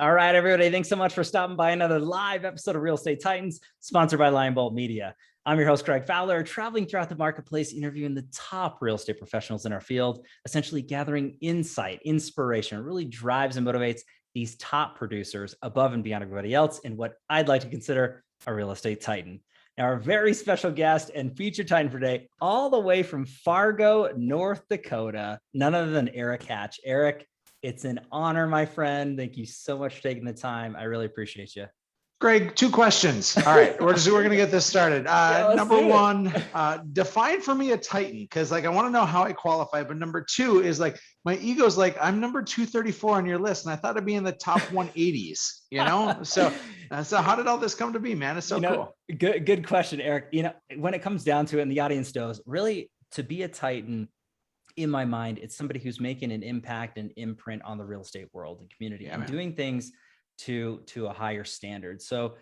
All right, everybody. Thanks so much for stopping by another live episode of Real Estate Titans, sponsored by Lion Bolt Media. I'm your host, Greg Fowler, traveling throughout the marketplace, interviewing the top real estate professionals in our field, essentially gathering insight, inspiration. It really drives and motivates these top producers above and beyond everybody else in what I'd like to consider a real estate titan. Now, our very special guest and featured titan for today, all the way from Fargo, North Dakota, none other than Erik Hatch. Erik, it's an honor, my friend. Thank you so much for taking the time. I really appreciate you. Greg, 2 questions. All right, we're going to get this started. Number 1, define for me a titan, because I want to know how I qualify. But number 2 is my ego's I'm number 234 on your list, and I thought I'd be in the top 180s. So how did all this come to be, man? It's so cool. Good question, Erik. When it comes down to it, and the audience knows, really, to be a titan, in my mind, it's somebody who's making an impact and imprint on the real estate world and community, and doing things to a higher standard. So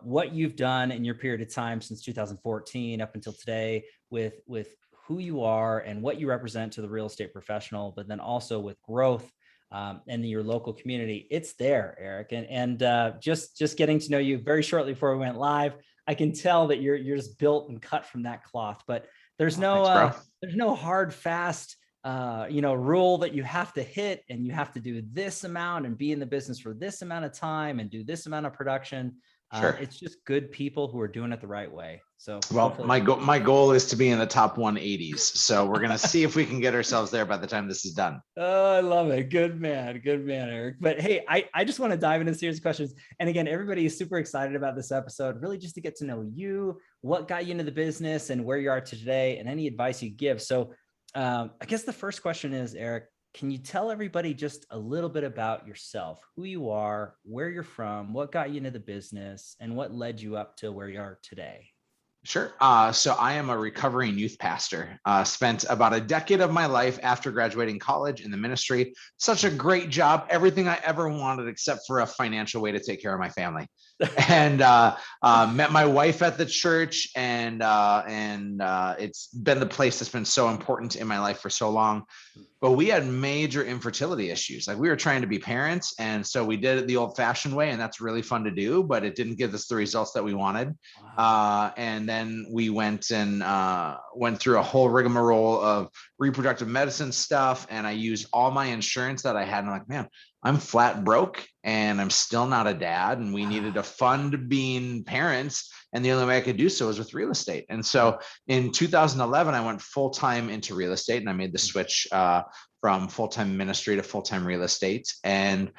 what you've done in your period of time since 2014 up until today with who you are and what you represent to the real estate professional, but then also with growth and your local community, it's there, Erik. And just getting to know you very shortly before we went live, I can tell that you're just built and cut from that cloth. But there's no hard, fast rule that you have to hit, and you have to do this amount and be in the business for this amount of time and do this amount of production. Sure. It's just good people who are doing it the right way. So, well, my goal is to be in the top 180s. So we're going to see if we can get ourselves there by the time this is done. Oh, I love it. Good man, Erik. But hey, I just want to dive into serious questions. And again, everybody is super excited about this episode, really just to get to know you, what got you into the business and where you are today, and any advice you give. So I guess the first question is, Erik, can you tell everybody just a little bit about yourself, who you are, where you're from, what got you into the business, and what led you up to where you are today? Sure. So I am a recovering youth pastor. Spent about a decade of my life after graduating college in the ministry. Such a great job. Everything I ever wanted, except for a financial way to take care of my family. And met my wife at the church, and it's been the place that's been so important in my life for so long. But we had major infertility issues. We were trying to be parents, and so we did it the old-fashioned way, and that's really fun to do, but it didn't give us the results that we wanted. Wow. And then we went through a whole rigmarole of reproductive medicine stuff, and I used all my insurance that I had, and I'm like, man, I'm flat broke, and I'm still not a dad, and we needed to fund being parents. And the only way I could do so was with real estate. And so in 2011, I went full-time into real estate, and I made the switch from full-time ministry to full-time real estate. And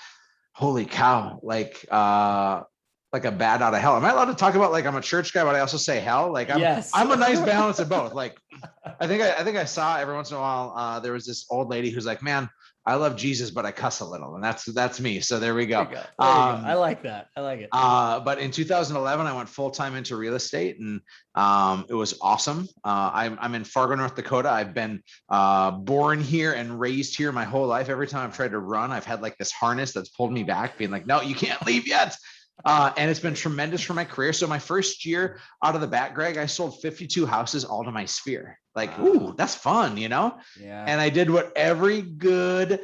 holy cow, like a bat out of hell. Am I allowed to talk about I'm a church guy, but I also say hell? Yes. I'm a nice balance of both. I think I saw every once in a while, there was this old lady who's like, man, I love Jesus, but I cuss a little. And that's me. So there we go. I like that. I like it. But in 2011, I went full-time into real estate, and it was awesome. I'm in Fargo, North Dakota. I've been born here and raised here my whole life. Every time I've tried to run, I've had this harness that's pulled me back, being like, no, you can't leave yet. And it's been tremendous for my career. So my first year out of the bat, Greg, I sold 52 houses all to my sphere. Ooh, that's fun, Yeah. And I did what every good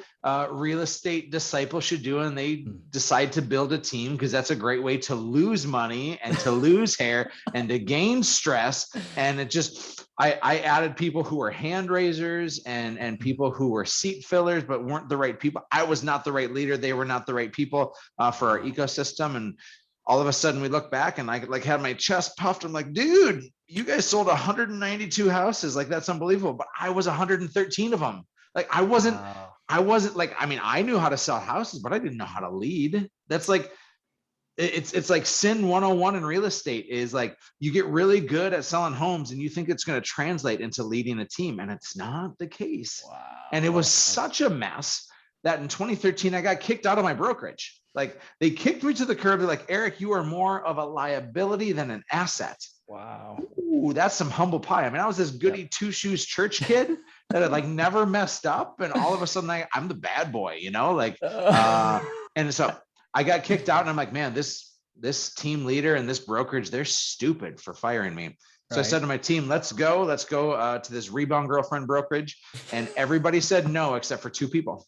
real estate disciple should do. And they decide to build a team, because that's a great way to lose money and to lose hair and to gain stress. And it just, I added people who were hand raisers and people who were seat fillers, but weren't the right people. I was not the right leader. They were not the right people for our ecosystem. And all of a sudden we look back, and I had my chest puffed. I'm like, dude, you guys sold 192 houses. That's unbelievable. But I was 113 of them. I wasn't, I knew how to sell houses, but I didn't know how to lead. That's it's like sin 101 in real estate is you get really good at selling homes, and you think it's going to translate into leading a team. And it's not the case. Wow. And it was such a mess that in 2013, I got kicked out of my brokerage. They kicked me to the curb. They're like, Erik, you are more of a liability than an asset. Wow. Ooh, that's some humble pie. I was this goody two shoes church kid that had never messed up. And all of a sudden I'm the bad boy, and so I got kicked out, and I'm like, man, this team leader and this brokerage, they're stupid for firing me. So I said to my team, let's go to this rebound girlfriend brokerage. And everybody said no, except for 2 people.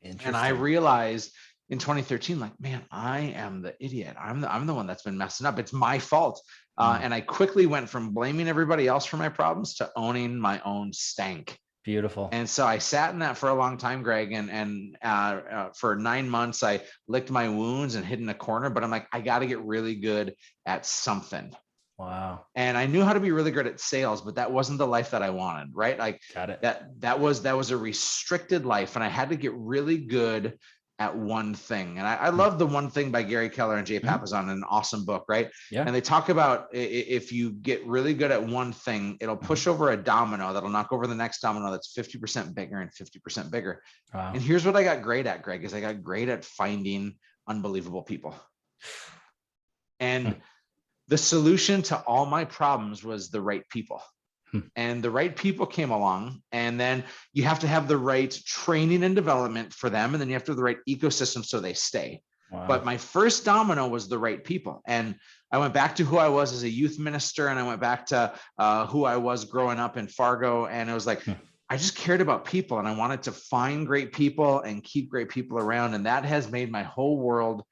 And I realized in 2013, like, man, I am the idiot. I'm the one that's been messing up. It's my fault. And I quickly went from blaming everybody else for my problems to owning my own stank. Beautiful. And so I sat in that for a long time, Greg, and for 9 months, I licked my wounds and hid in a corner, but I'm like, I got to get really good at something. Wow. And I knew how to be really good at sales, but that wasn't the life that I wanted, right? Like Got it. that was a restricted life, and I had to get really good at one thing. And I love The One Thing by Gary Keller and Jay Papasan, an awesome book, right? Yeah. And they talk about if you get really good at one thing, it'll push over a domino that'll knock over the next domino that's 50% bigger and 50% bigger. Wow. And here's what I got great at, Greg, is I got great at finding unbelievable people. And the solution to all my problems was the right people. And the right people came along, and then you have to have the right training and development for them. And then you have to have the right ecosystem so they stay. Wow. But my first domino was the right people. And I went back to who I was as a youth minister, and I went back to who I was growing up in Fargo. And it was like, I just cared about people, and I wanted to find great people and keep great people around. And that has made my whole world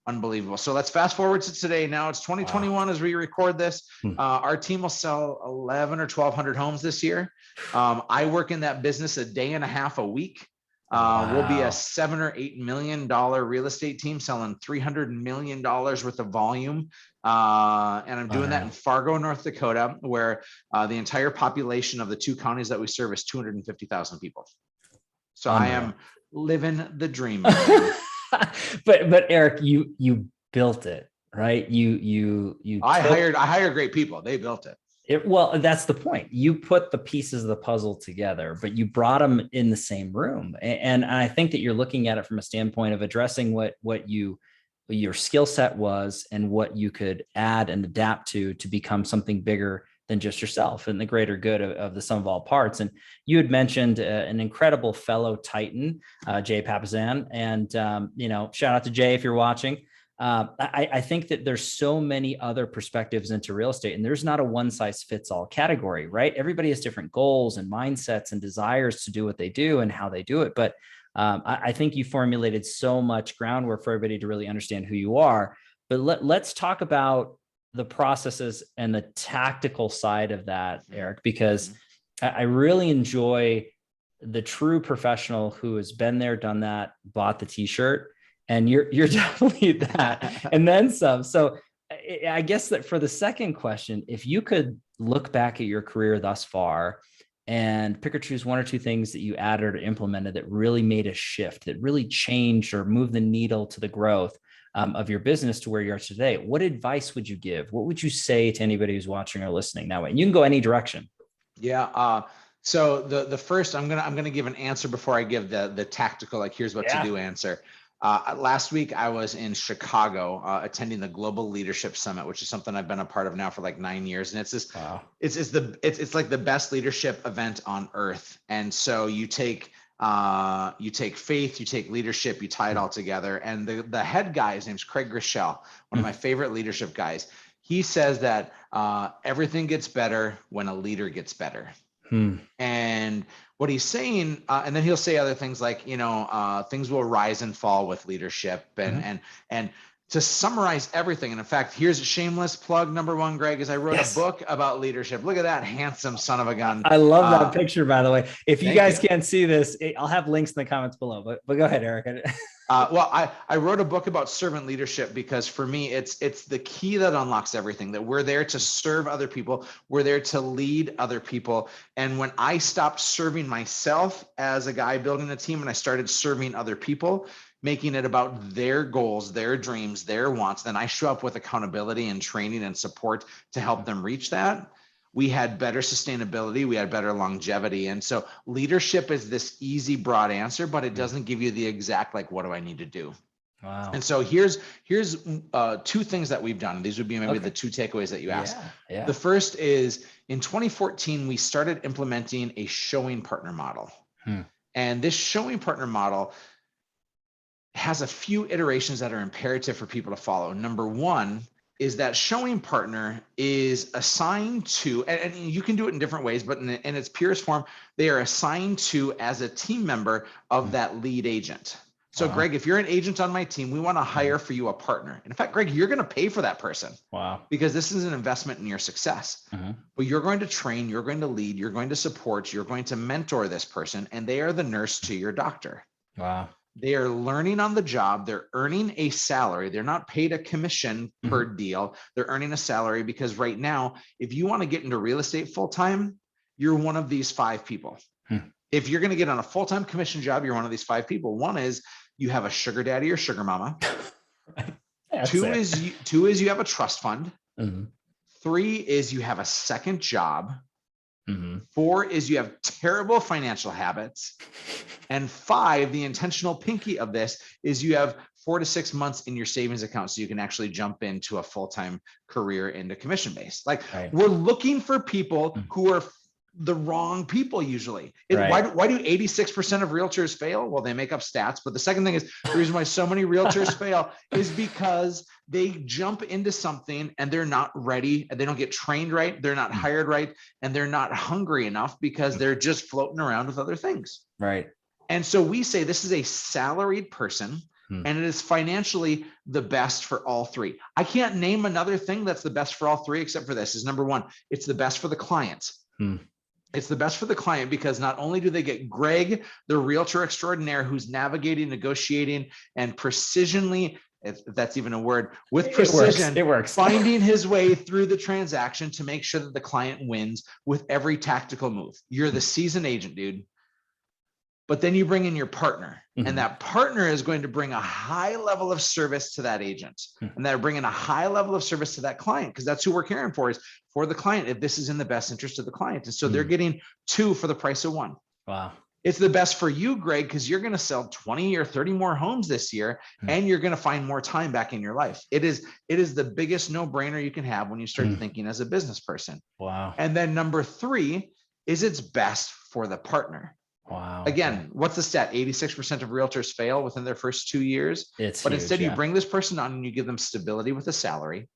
unbelievable. So let's fast forward to today. Now it's 2021 as we record this. Our team will sell 11 or 1,200 homes this year. I work in that business a day and a half a week. We'll be a $7 or $8 million real estate team selling $300 million worth of volume. And I'm doing that in Fargo, North Dakota, where the entire population of the 2 counties that we serve is 250,000 people. So I am living the dream. but Erik, you built it, right? I hired great people. They built it. Well, that's the point. You put the pieces of the puzzle together, but you brought them in the same room. And I think that you're looking at it from a standpoint of addressing what your skill set was and what you could add and adapt to become something bigger than just yourself and the greater good of the sum of all parts. And you had mentioned an incredible fellow Titan, Jay Papasan, and shout out to Jay if you're watching. I think that there's so many other perspectives into real estate, and there's not a one size fits all category, right? Everybody has different goals and mindsets and desires to do what they do and how they do it. But I think you formulated so much groundwork for everybody to really understand who you are. But let's talk about the processes and the tactical side of that, Erik, because I really enjoy the true professional who has been there, done that, bought the t-shirt, and you're definitely that and then some. So I guess that for the second question, if you could look back at your career thus far and pick or choose 1 or 2 things that you added or implemented that really made a shift, that really changed or moved the needle to the growth of your business to where you are today, what advice would you give? What would you say to anybody who's watching or listening that way? And you can go any direction. Yeah. So the first, I'm gonna give an answer before I give the tactical, like here's what to do answer. Last week I was in Chicago attending the Global Leadership Summit, which is something I've been a part of now for like 9 years, and it's this it's like the best leadership event on earth. And so you take faith, you take leadership, you tie it all together. And the head guy, his name's Craig Groeschel, one of my favorite leadership guys. He says that everything gets better when a leader gets better. And what he's saying, and then he'll say other things like, things will rise and fall with leadership, and to summarize everything. And in fact, here's a shameless plug. Number 1, Greg, is I wrote a book about leadership. Look at that handsome son of a gun. I love that picture, by the way. If you guys can't see this, I'll have links in the comments below, but go ahead, Erik. Well, I wrote a book about servant leadership because for me, it's the key that unlocks everything, that we're there to serve other people. We're there to lead other people. And when I stopped serving myself as a guy building a team and I started serving other people, making it about their goals, their dreams, their wants, then I show up with accountability and training and support to help them reach that. We had better sustainability, we had better longevity. And so leadership is this easy, broad answer, but it doesn't give you the exact, like, what do I need to do? Wow. And so here's 2 things that we've done. These would be maybe the 2 takeaways that you asked. Yeah. The first is in 2014, we started implementing a showing partner model. And this showing partner model has a few iterations that are imperative for people to follow. Number 1 is that showing partner is assigned to, and you can do it in different ways, but in its purest form, they are assigned to as a team member of that lead agent. So Wow. Greg, if you're an agent on my team, we want to hire for you a partner. And in fact, Greg, you're going to pay for that person. Wow. Because this is an investment in your success. But you're going to train, you're going to lead, you're going to support, you're going to mentor this person, and they are the nurse to your doctor. Wow. They are learning on the job. They're earning a salary. They're not paid a commission per deal. They're earning a salary because right now, if you want to get into real estate full-time, you're one of these 5 people. If you're going to get on a full-time commission job, you're one of these 5 people. One is you have a sugar daddy or sugar mama. Two is you have a trust fund. 3 is you have a second job. 4 is you have terrible financial habits. And 5, the intentional pinky of this is you have 4 to 6 months in your savings account so you can actually jump into a full-time career into commission-based. Like we're looking for people who are the wrong people usually. Why do 86% of realtors fail? Well, they make up stats. But the second thing is the reason why so many realtors fail is because they jump into something and they're not ready and they don't get trained right. They're not hired right. And they're not hungry enough because they're just floating around with other things. Right. And so we say this is a salaried person and it is financially the best for all 3. I can't name another thing that's the best for all 3 except for this is number 1, it's the best for the client. It's the best for the client because not only do they get Greg, the realtor extraordinaire who's navigating, negotiating, and precisionally, if that's even a word, with precision, it works. finding his way through the transaction to make sure that the client wins with every tactical move. You're the seasoned agent, dude. But then you bring in your partner, and that partner is going to bring a high level of service to that agent, and they're bringing a high level of service to that client because that's who we're caring for is for the client if this is in the best interest of the client. And so they're getting 2 for the price of 1. Wow. It's the best for you, Greg, because you're going to sell 20 or 30 more homes this year, and you're going to find more time back in your life. It is the biggest no-brainer you can have when you start thinking as a business person. Wow. And then number 3 is it's best for the partner. Wow. Again, what's the stat? 86% of realtors fail within their first 2 years. But Huge, instead you bring this person on and you give them stability with a salary.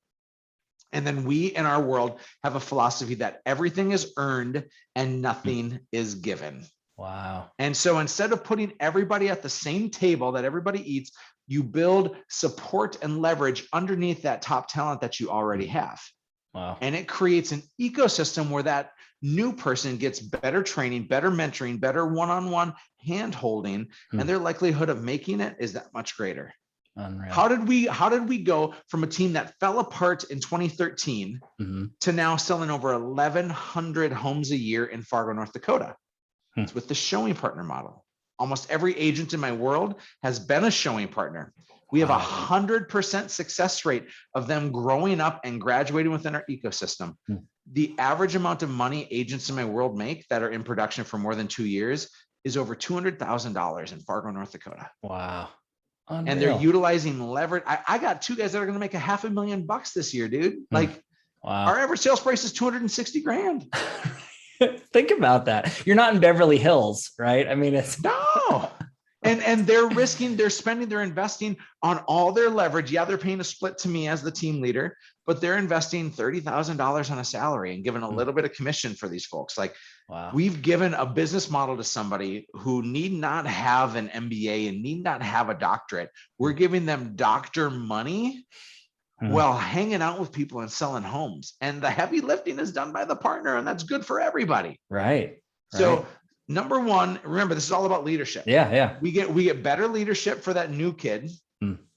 And then we in our world have a philosophy that everything is earned and nothing is given. Wow. And so instead of putting everybody at the same table that everybody eats, you build support and leverage underneath that top talent that you already have. Wow. And it creates an ecosystem where that new person gets better training, better mentoring, better one-on-one hand-holding, and their likelihood of making it is that much greater. Unreal. How did we go from a team that fell apart in 2013 to now selling over 1,100 homes a year in Fargo, North Dakota? It's with the showing partner model. Almost every agent in my world has been a showing partner. We have 100% success rate of them growing up and graduating within our ecosystem. The average amount of money agents in my world make that are in production for more than 2 years is over $200,000 in Fargo, North Dakota. Wow. Unreal. And they're utilizing leverage. I got 2 guys that are going to make $500,000 this year, dude. Like our average sales price is $260,000. Think about that. You're not in Beverly Hills, right? I mean, it's no. And they're risking, they're spending, they're investing on all their leverage. Yeah, they're paying a split to me as the team leader, but they're investing $30,000 on a salary and giving a little bit of commission for these folks. Like we've given a business model to somebody who need not have an MBA and need not have a doctorate. We're giving them doctor money while hanging out with people and selling homes. And the heavy lifting is done by the partner, and that's good for everybody. Right. So number 1, remember, this is all about leadership. Yeah. We get better leadership for that new kid.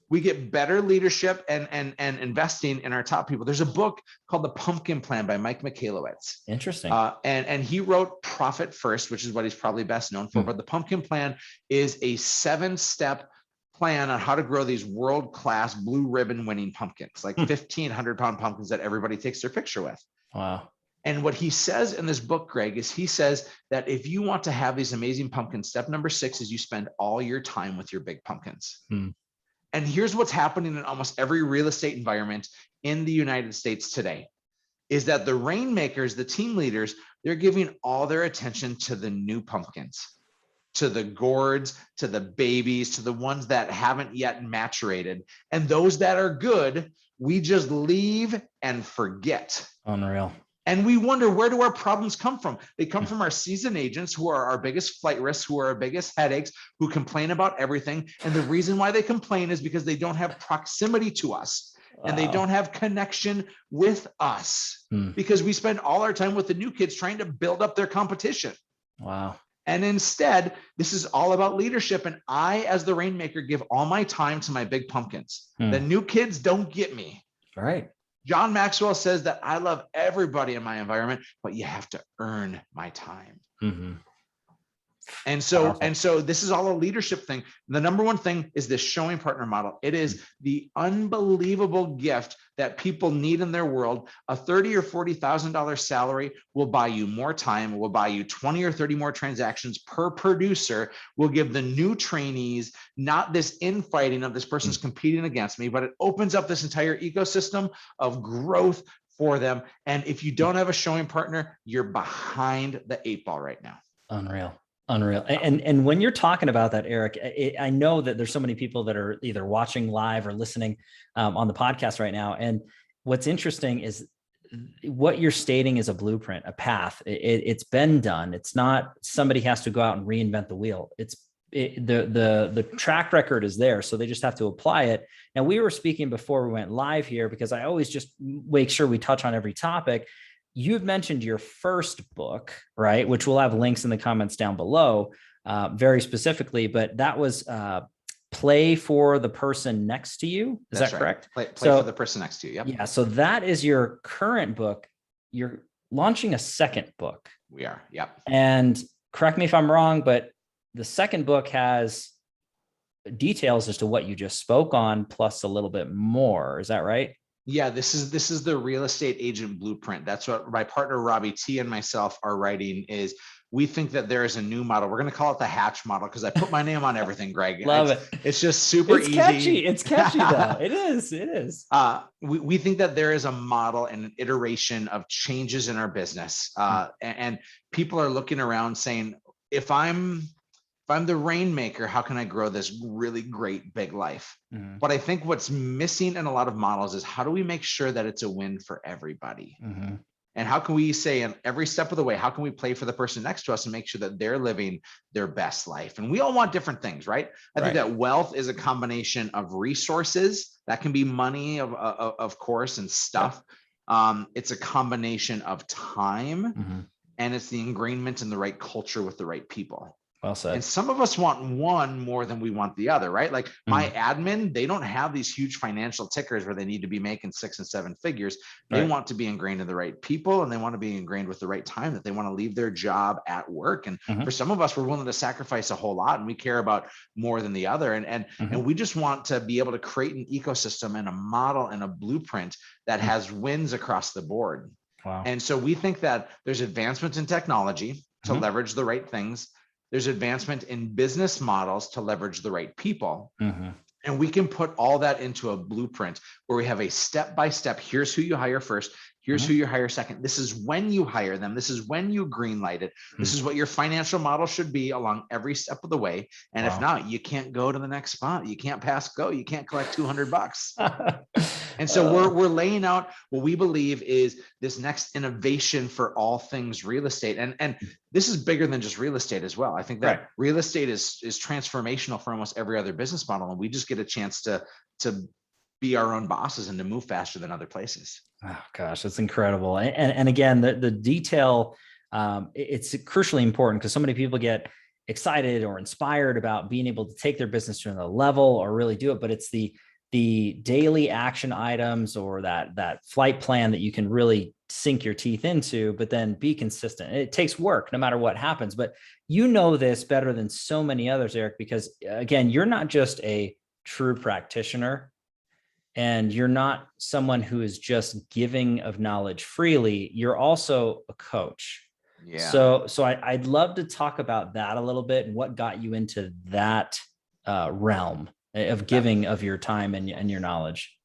We get better leadership and investing in our top people. There's a book called The Pumpkin Plan by Mike Michalowicz. Interesting. And he wrote Profit First, which is what he's probably best known for. But The Pumpkin Plan is a 7-step plan on how to grow these world-class blue ribbon winning pumpkins, like 1,500-pound pumpkins that everybody takes their picture with. Wow. And what he says in this book, Greg, is he says that if you want to have these amazing pumpkins, step number 6 is you spend all your time with your big pumpkins. And here's what's happening in almost every real estate environment in the United States today, is that the rainmakers, the team leaders, they're giving all their attention to the new pumpkins, to the gourds, to the babies, to the ones that haven't yet maturated. And those that are good, we just leave and forget. Unreal. And we wonder, where do our problems come from? They come from our seasoned agents, who are our biggest flight risks, who are our biggest headaches, who complain about everything. And the reason why they complain is because they don't have proximity to us. And they don't have connection with us, because we spend all our time with the new kids trying to build up their competition. Wow. And instead, this is all about leadership. And I, as the rainmaker, give all my time to my big pumpkins. The new kids don't get me. All right. John Maxwell says that I love everybody in my environment, but you have to earn my time. And so this is all a leadership thing. The number one thing is this showing partner model. It is the unbelievable gift that people need in their world. A $30,000 or $40,000 salary will buy you more time, will buy you 20 or 30 more transactions per producer, will give the new trainees not this infighting of this person's competing against me, but it opens up this entire ecosystem of growth for them. And if you don't have a showing partner, you're behind the 8 ball right now. Unreal. And when you're talking about that, Erik, I know that there's so many people that are either watching live or listening on the podcast right now. And what's interesting is what you're stating is a blueprint, a path. It's been done. It's not somebody has to go out and reinvent the wheel. The track record is there. So they just have to apply it. Now, we were speaking before we went live here, because I always just make sure we touch on every topic. You've mentioned your first book, right? Which we'll have links in the comments down below, very specifically, but that was Play for the Person Next to You. Is that correct? Play for the person next to you. Yep. Yeah. So that is your current book. You're launching a second book. We are. Yep. And correct me if I'm wrong, but the second book has details as to what you just spoke on, plus a little bit more. Is that right? Yeah, this is the real estate agent blueprint. That's what my partner Robbie T and myself are writing. Is we think that there is a new model. We're going to call it the Hatch model, because I put my name on everything, Greg. Love it. It's just super easy. Catchy. It's catchy though. It is. We think that there is a model and an iteration of changes in our business. And people are looking around saying, if I'm the rainmaker, how can I grow this really great big life? But I think what's missing in a lot of models is, how do we make sure that it's a win for everybody? And how can we say, in every step of the way, how can we play for the person next to us and make sure that they're living their best life? And we all want different things, right? I think that wealth is a combination of resources. That can be money, of course, and stuff. It's a combination of time, and it's the ingrainment in the right culture with the right people. Well said. And some of us want one more than we want the other, right? Like my admin, they don't have these huge financial tickers where they need to be making 6 and 7 figures. They want to be ingrained in the right people, and they want to be ingrained with the right time, that they want to leave their job at work. And for some of us, we're willing to sacrifice a whole lot, and we care about more than the other. And we just want to be able to create an ecosystem and a model and a blueprint that has wins across the board. Wow. And so we think that there's advancements in technology to leverage the right things. There's advancement in business models to leverage the right people. And we can put all that into a blueprint where we have a step-by-step. Here's who you hire first. Here's who you hire second. This is when you hire them. This is when you greenlight it. This is what your financial model should be along every step of the way. And if not, you can't go to the next spot. You can't pass go. You can't collect $200. And so we're laying out what we believe is this next innovation for all things real estate. And this is bigger than just real estate as well. I think that real estate is transformational for almost every other business model. And we just get a chance to be our own bosses and to move faster than other places. Oh gosh, that's incredible. And again, the detail, it's crucially important, because so many people get excited or inspired about being able to take their business to another level or really do it. But it's the daily action items, or that flight plan that you can really sink your teeth into, but then be consistent. It takes work no matter what happens. But you know this better than so many others, Erik, because again, you're not just a true practitioner, and you're not someone who is just giving of knowledge freely. You're also a coach. Yeah. So I'd love to talk about that a little bit, and what got you into that realm of giving of your time and your knowledge.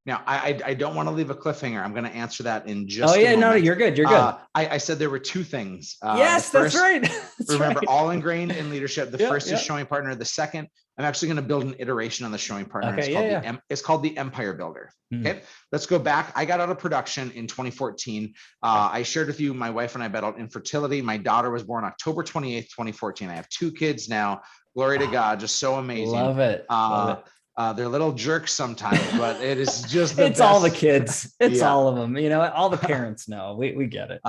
Now, I don't want to leave a cliffhanger. I'm going to answer that in just Oh yeah, a no, moment. you're good. You're good. I said there were two things. Yes, The that's first, right. That's remember, right. all ingrained in leadership. The Yeah, first is yeah. showing partner. The second, I'm actually going to build an iteration on the showing partner. Okay, It's called the Empire Builder. Hmm. Okay, let's go back. I got out of production in 2014. I shared with you, my wife and I battled infertility. My daughter was born October 28th, 2014. I have 2 kids now. Glory to God, just so amazing. Love it. Love it. They're little jerks sometimes, but it is just it's best. all the kids. It's Yeah. all of them. You know, all the parents know. We get it.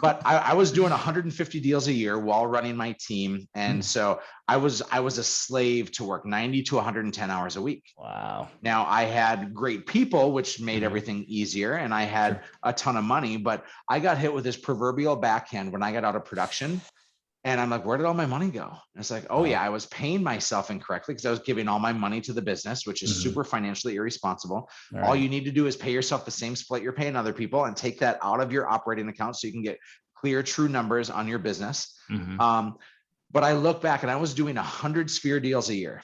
But I was doing 150 deals a year while running my team, and so I was a slave to work 90 to 110 hours a week. Wow. Now I had great people, which made everything easier, and I had a ton of money. But I got hit with this proverbial backhand when I got out of production. And I'm like, where did all my money go? And it's like, oh yeah, I was paying myself incorrectly because I was giving all my money to the business, which is super financially irresponsible. All you need to do is pay yourself the same split you're paying other people and take that out of your operating account so you can get clear, true numbers on your business. But I look back and I was doing 100 sphere deals a year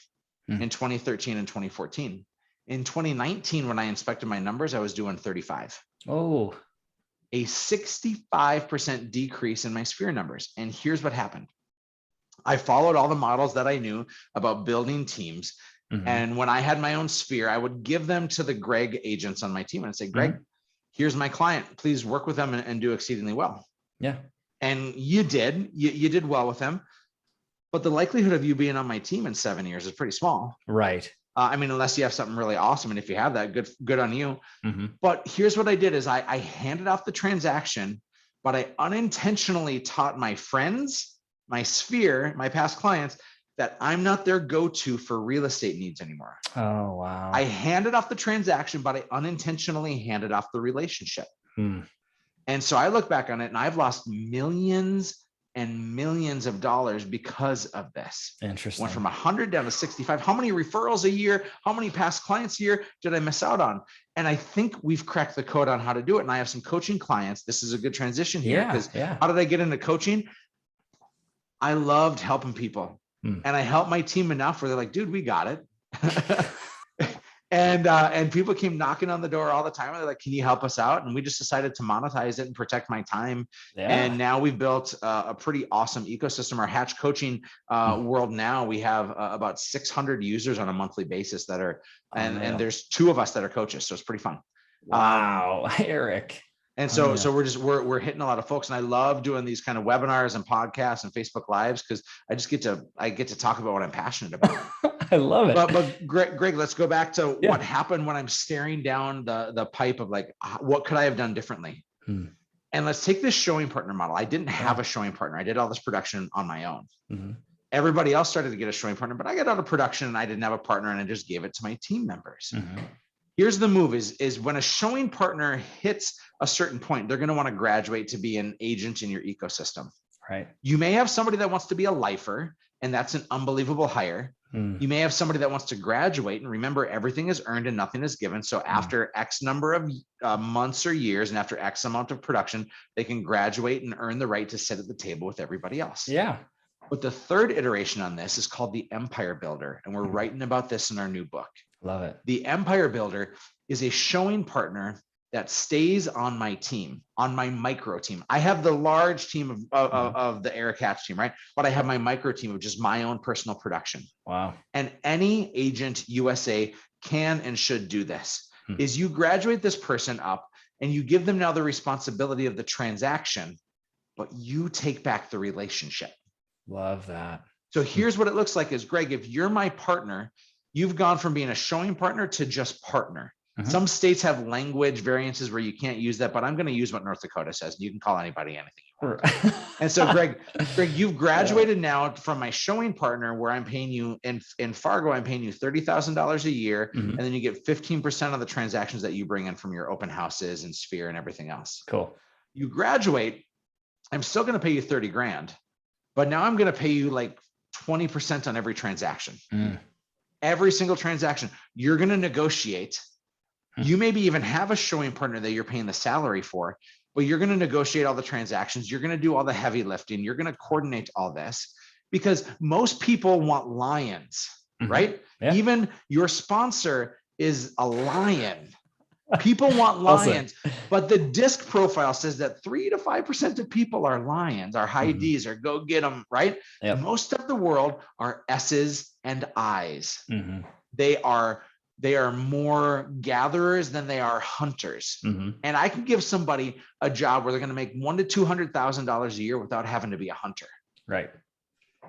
in 2013 and 2014. In 2019, when I inspected my numbers, I was doing 35. Oh. A 65% decrease in my sphere numbers. And here's what happened. I followed all the models that I knew about building teams. And when I had my own sphere, I would give them to the Greg agents on my team and say, Greg, here's my client. Please work with them and do exceedingly well. Yeah. And you did well with them. But the likelihood of you being on my team in 7 years is pretty small. Right. I mean, unless you have something really awesome. And if you have that, good on you. But here's what I did is I handed off the transaction, but I unintentionally taught my friends, my sphere, my past clients, that I'm not their go-to for real estate needs anymore. Oh, wow. I handed off the transaction, but I unintentionally handed off the relationship. And so I look back on it and I've lost millions and millions of dollars because of this. Interesting. Went from 100 down to 65. How many referrals a year? How many past clients a year did I miss out on? And I think we've cracked the code on how to do it. And I have some coaching clients. This is a good transition here because how did I get into coaching? I loved helping people. And I helped my team enough where they're like, dude, we got it. And people came knocking on the door all the time. They're like, can you help us out? And we just decided to monetize it and protect my time. And now we've built a pretty awesome ecosystem. Our Hatch coaching world now, we have about 600 users on a monthly basis that are, and there's 2 of us that are coaches. So it's pretty fun. Wow, Erik. And so we're hitting a lot of folks, and I love doing these kind of webinars and podcasts and Facebook Lives because I get to talk about what I'm passionate about. I love it. But Greg, let's go back to what happened when I'm staring down the pipe of like, what could I have done differently? And let's take this showing partner model. I didn't have a showing partner. I did all this production on my own. Everybody else started to get a showing partner, but I got out of production and I didn't have a partner and I just gave it to my team members. Here's the move is when a showing partner hits a certain point, they're going to want to graduate to be an agent in your ecosystem. Right. You may have somebody that wants to be a lifer, and that's an unbelievable hire. You may have somebody that wants to graduate, and remember, everything is earned and nothing is given. So after X number of months or years, and after X amount of production, they can graduate and earn the right to sit at the table with everybody else. Yeah. But the third iteration on this is called the Empire Builder, and we're writing about this in our new book. Love it. The Empire Builder is a showing partner that stays on my team, on my micro team. I have the large team of the Erik Hatch team, right? But I have my micro team of just my own personal production. Wow. And any agent USA can and should do this, is you graduate this person up and you give them now the responsibility of the transaction, but you take back the relationship. Love that. So here's what it looks like is, Greg, if you're my partner, you've gone from being a showing partner to just partner. Some states have language variances where you can't use that, but I'm going to use what North Dakota says. You can call anybody anything you want. And so, Greg, you've graduated now from my showing partner, where I'm paying you in Fargo, I'm paying you $30,000 a year, and then you get 15% of the transactions that you bring in from your open houses and sphere and everything else. Cool. You graduate, I'm still going to pay you 30 grand, but now I'm going to pay you like 20% on every transaction. Every single transaction, you're going to negotiate. You maybe even have a showing partner that you're paying the salary for, but you're going to negotiate all the transactions. You're going to do all the heavy lifting. You're going to coordinate all this, because most people want lions, right? Even your sponsor is a lion. People want Well said. lions, but the disc profile says that 3 to 5% of people are lions, are high Ds, or go get them, right? Yep. Most of the world are S's and I's. They are more gatherers than they are hunters. And I can give somebody a job where they're going to make $100,000 to $200,000 a year without having to be a hunter. Right.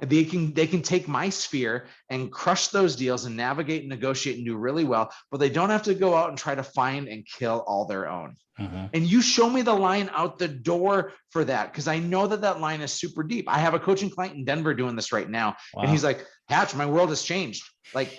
They can take my sphere and crush those deals and navigate and negotiate and do really well, but they don't have to go out and try to find and kill all their own. And you show me the line out the door for that, because I know that line is super deep. I have a coaching client in Denver doing this right now. Wow. And he's like, Hatch, my world has changed. Like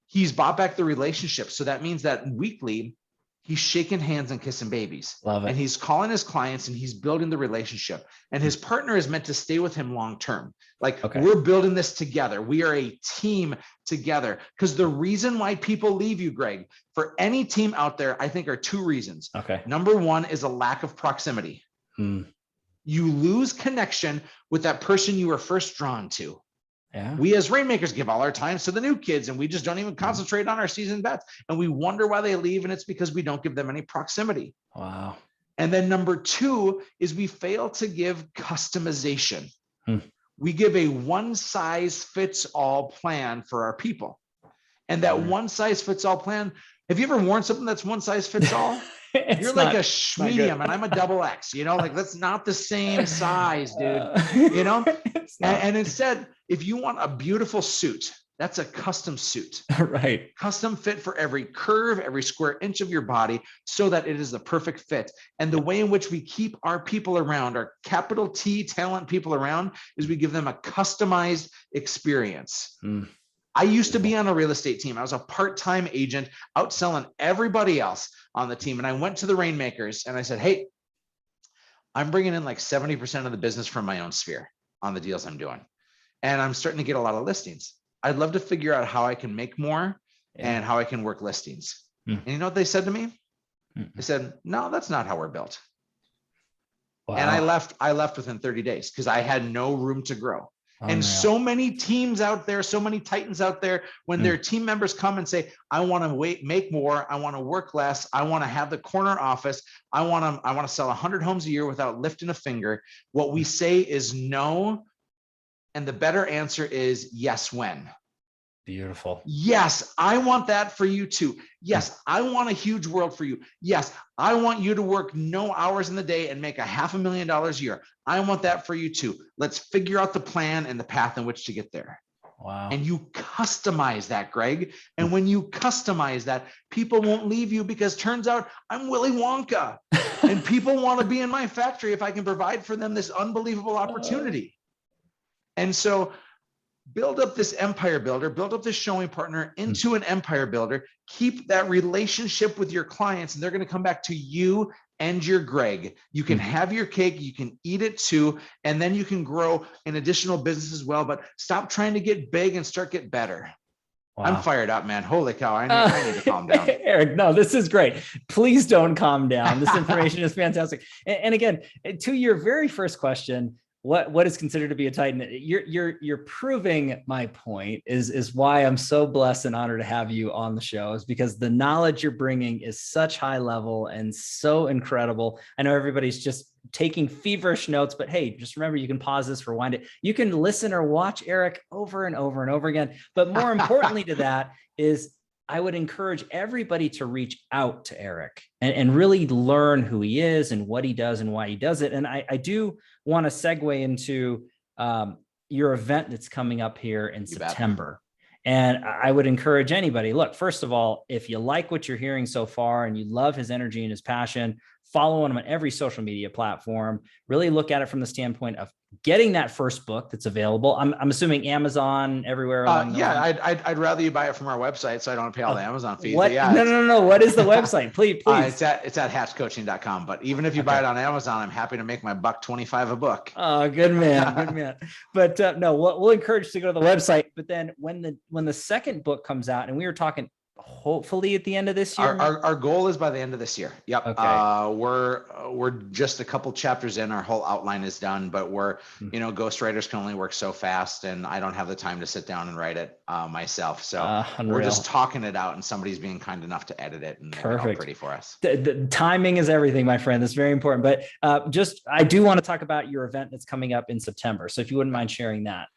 he's bought back the relationship. So that means that weekly he's shaking hands and kissing babies. Love it. And he's calling his clients and he's building the relationship. And his partner is meant to stay with him long-term. Like, we're building this together. We are a team together. Because the reason why people leave you, Greg, for any team out there, I think are 2 reasons. Number 1 is a lack of proximity. You lose connection with that person you were first drawn to. Yeah. We as rainmakers give all our time to the new kids, and we just don't even concentrate on our seasoned vets. And we wonder why they leave, and it's because we don't give them any proximity. Wow. And then number 2 is we fail to give customization. We give a one-size-fits-all plan for our people. And that one-size-fits-all plan, have you ever worn something that's one-size-fits-all? You're like a medium and I'm a XXL, you know, like that's not the same size, dude, you know? And instead, if you want a beautiful suit, that's a custom suit, right? Custom fit for every curve, every square inch of your body, so that it is the perfect fit. And the way in which we keep our people around, our capital T talent people around, is we give them a customized experience. I used to be on a real estate team. I was a part-time agent outselling everybody else on the team. And I went to the Rainmakers and I said, hey, I'm bringing in like 70% of the business from my own sphere on the deals I'm doing. And I'm starting to get a lot of listings. I'd love to figure out how I can make more and how I can work listings. And you know what they said to me? They said, no, that's not how we're built. Wow. And I left within 30 days because I had no room to grow. And so many teams out there, so many Titans out there, when their team members come and say, I want to make more, I want to work less, I want to have the corner office, I want to sell 100 homes a year without lifting a finger. What we say is no. And the better answer is yes, when. Beautiful. Yes, I want that for you too. Yes, I want a huge world for you. Yes, I want you to work no hours in the day and make $500,000 a year. I want that for you too. Let's figure out the plan and the path in which to get there. Wow. And you customize that, Greg. And when you customize that, people won't leave you, because turns out I'm Willy Wonka and people want to be in my factory if I can provide for them this unbelievable opportunity. And so build up this empire builder, build up this showing partner into an empire builder, keep that relationship with your clients, and they're going to come back to you and your Greg. You can have your cake, you can eat it too, and then you can grow an additional business as well, but stop trying to get big and start get better. Wow. I'm fired up, man. Holy cow. I need to calm down. Eric, no, this is great. Please don't calm down. This information is fantastic. And again, to your very first question, what is considered to be a Titan? You're proving my point is why I'm so blessed and honored to have you on the show, is because the knowledge you're bringing is such high level and so incredible. I know everybody's just taking feverish notes, but hey, just remember, you can pause this, rewind it. You can listen or watch Erik over and over and over again. But more importantly to that is, I would encourage everybody to reach out to Erik and really learn who he is and what he does and why he does it. And I do want to segue into your event that's coming up here in September. And I would encourage anybody, look, first of all, if you like what you're hearing so far and you love his energy and his passion, follow him on every social media platform. Really look at it from the standpoint of getting that first book that's available. I'm assuming Amazon, everywhere. Yeah, I'd rather you buy it from our website so I don't pay all the Amazon fees. What? Yeah, no. What is the website? Please. It's at hatchcoaching.com. But even if you buy it on Amazon, I'm happy to make my $1.25 a book. Oh, good man, good man. But no, we'll encourage you to go to the website. But then when the second book comes out, and we were talking hopefully at the end of this year. Our goal is by the end of this year. Yep. Okay. We're just a couple chapters in. Our whole outline is done, but ghostwriters can only work so fast, and I don't have the time to sit down and write it myself. So we're just talking it out, and somebody's being kind enough to edit it and make it all pretty for us. The timing is everything, my friend. That's very important. But I do want to talk about your event that's coming up in September. So if you wouldn't mind sharing that.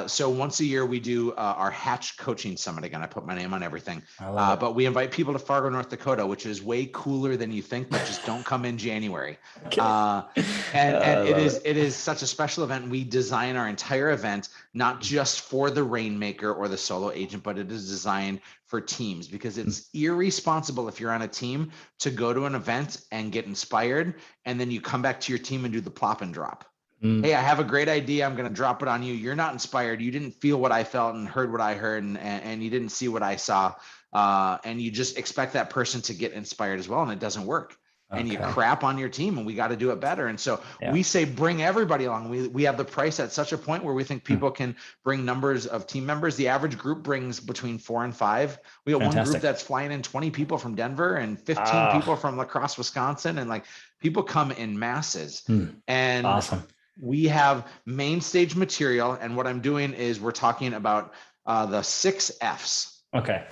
So once a year we do our Hatch Coaching Summit. Again, I put my name on everything, but we invite people to Fargo, North Dakota, which is way cooler than you think, but just don't come in January. And it is such a special event. We design our entire event, not just for the rainmaker or the solo agent, but it is designed for teams, because it's irresponsible if you're on a team to go to an event and get inspired, and then you come back to your team and do the plop and drop. Hey, I have a great idea. I'm going to drop it on you. You're not inspired. You didn't feel what I felt and heard what I heard, and you didn't see what I saw. And you just expect that person to get inspired as well. And it doesn't work. Okay. And you crap on your team, and we got to do it better. And so we say, bring everybody along. We have the price at such a point where we think people can bring numbers of team members. The average group brings between 4 and 5. We got one group that's flying in 20 people from Denver and 15 people from La Crosse, Wisconsin. And like, people come in masses. And awesome. We have main stage material, and what I'm doing is we're talking about the 6 F's. Okay.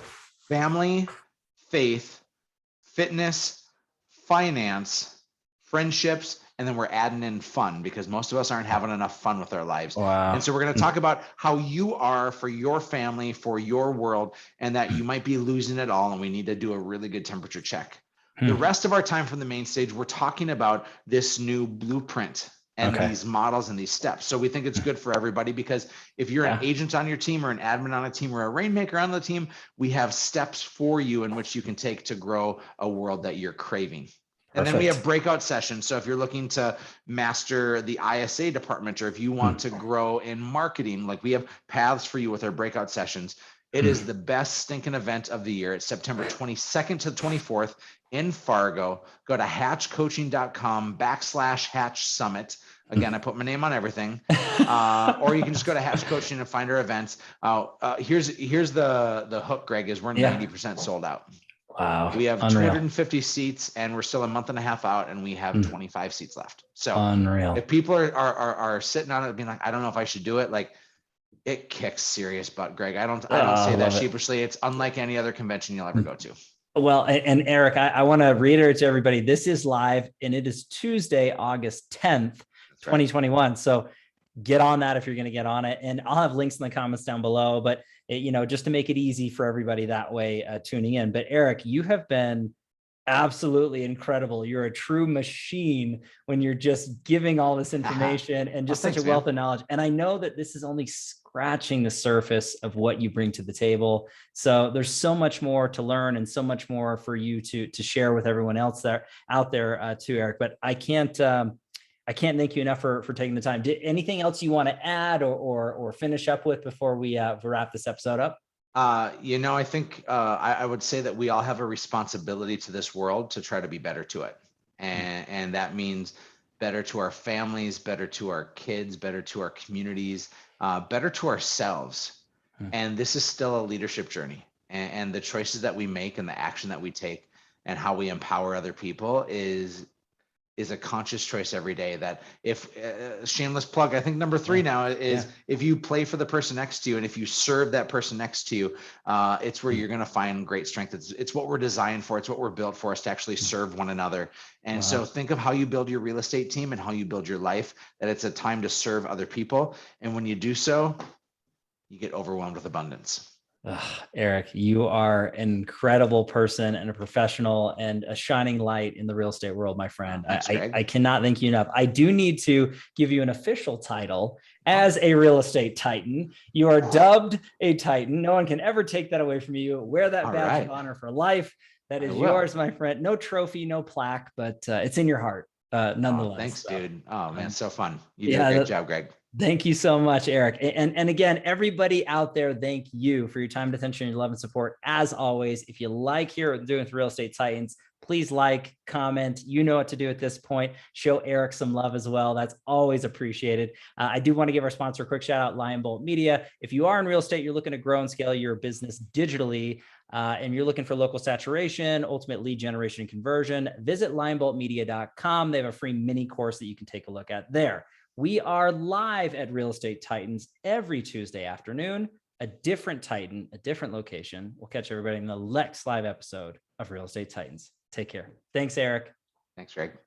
Family, faith, fitness, finance, friendships, and then we're adding in fun, because most of us aren't having enough fun with our lives. Wow. And so we're going to talk about how you are for your family, for your world, and that you might be losing it all, and we need to do a really good temperature check. The rest of our time from the main stage, we're talking about this new blueprint and these models and these steps. So we think it's good for everybody, because if you're an agent on your team or an admin on a team or a rainmaker on the team, we have steps for you in which you can take to grow a world that you're craving. And then we have breakout sessions. So if you're looking to master the ISA department, or if you want to grow in marketing, like, we have paths for you with our breakout sessions. It is the best stinking event of the year. It's September 22nd to the 24th in Fargo. Go to hatchcoaching.com/Hatch Summit. Again, I put my name on everything. Or you can just go to Hatch Coaching and find our events. Here's the hook, Greg, is we're 90% sold out. Wow. We have 250 seats, and we're still a month and a half out, and we have 25 seats left. So if people are sitting on it being like, I don't know if I should do it, like, it kicks serious butt, Greg. I don't say that sheepishly. It's unlike any other convention you'll ever go to. Well, and Erik, I want to reiterate to everybody, this is live, and it is Tuesday, August 10th, 2021. So get on that if you're going to get on it. And I'll have links in the comments down below, but just to make it easy for everybody that way tuning in. But Erik, you have been absolutely incredible. You're a true machine when you're just giving all this information and just such a wealth of knowledge. And I know that this is only scratching the surface of what you bring to the table. So there's so much more to learn and so much more for you to share with everyone else out there too, Erik. But I can't thank you enough for taking the time. Anything else you want to add or finish up with before we wrap this episode up? I think I would say that we all have a responsibility to this world to try to be better to it. And that means better to our families, better to our kids, better to our communities, better to ourselves. And this is still a leadership journey. And the choices that we make and the action that we take and how we empower other people is a conscious choice every day. That if shameless plug, I think number 3 now is if you play for the person next to you, and if you serve that person next to you, it's where you're going to find great strength. It's what we're designed for. It's what we're built for, is to actually serve one another. And so think of how you build your real estate team and how you build your life, that it's a time to serve other people. And when you do so, you get overwhelmed with abundance. Erik, you are an incredible person and a professional and a shining light in the real estate world, my friend. I cannot thank you enough. I do need to give you an official title as a real estate titan. You are dubbed a titan. No one can ever take that away from you. Wear that badge of honor for life. That is yours, my friend. No trophy, no plaque, but it's in your heart nonetheless. Thanks, dude. Oh man, so fun. You did a great job, Greg. Thank you so much, Erik. And again, everybody out there, thank you for your time, attention, your love, and support. As always, if you like hear what we're doing with Real Estate Titans, please like, comment. You know what to do at this point. Show Erik some love as well. That's always appreciated. I do want to give our sponsor a quick shout out, Lion Bolt Media. If you are in real estate, you're looking to grow and scale your business digitally, and you're looking for local saturation, ultimate lead generation and conversion, visit lionboltmedia.com. They have a free mini course that you can take a look at there. We are live at Real Estate Titans every Tuesday afternoon, a different Titan, a different location. We'll catch everybody in the next live episode of Real Estate Titans. Take care. Thanks, Erik. Thanks, Greg.